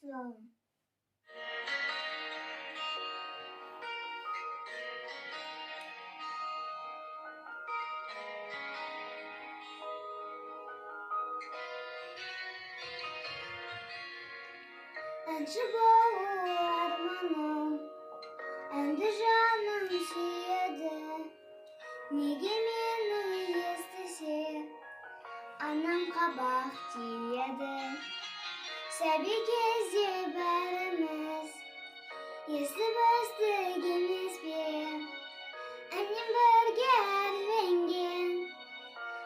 кусам. Әнші болу арманым, әнді жаным сүйеді. Неге мені естісе, анам қабақ тиеді. Сәби кезде бәріміз естіп өстік емес пе? Әнем бірге әрленген,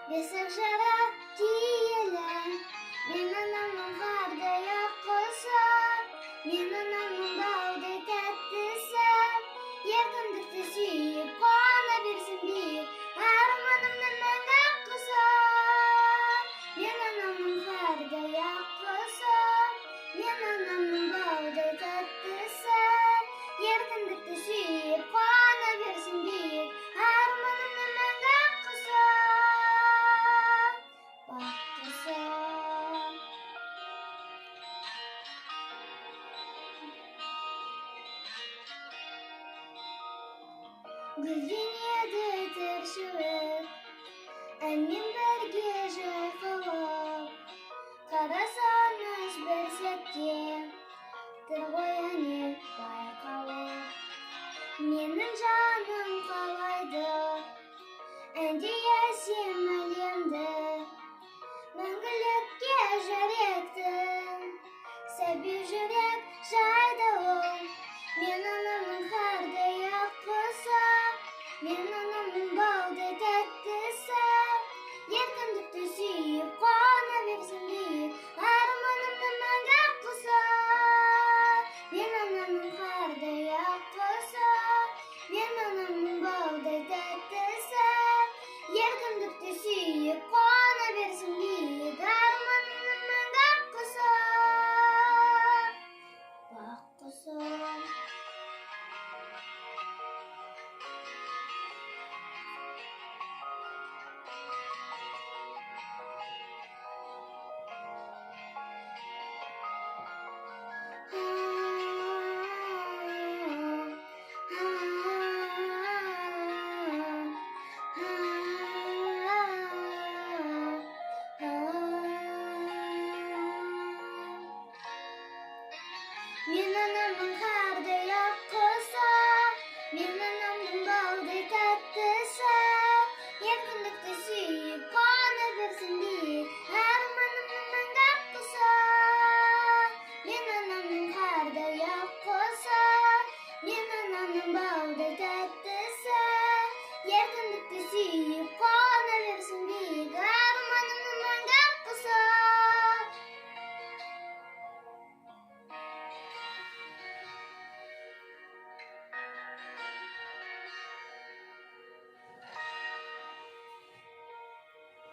бесік жара киелі. Мен анамның қардай ақ құсы, мен анамның баудай тәттісі. Еркіндікті сүйіп қуана берсін биік, арманымның мәңгі құсы. Мен анамның қардай ақ құсы, мен анамның баудай тәттісі. Еркіндікті сүйіп қуана берсін биік, арманымның мәңгі құсы. Бақтысы. Гүлденеді тіршілік, әнмен бірге жайқалып. Қарасаңыз бір сәтте, тір ғой әне байқалып. Менің жаным қалайды, әнде әсем әлемді. Мәңгілікке жүректің, сәби жүрек жайдауым. Мен анамның қардай ақ құсы, мен анамның баудай тәттісі. Еркіндікті сүйіп қуана берсін биік, арманымның мәңгі құсы. Мен анамның қардай ақ құсы, мен анамның баудай тәттісі. Еркіндікті сүйіп қуана берсін биік, арманымның мәңгі құсы. Бақ құсы. Мен анамның қардай ақ құсы, мен анамның баудай тәттісі. Еркіндікті сүйіп қуана берсін биік, арманымның мәңгі құсы. Мен анамның қардай ақ құсы, мен анамның баудай тәттісі. Еркіндікті сүйіп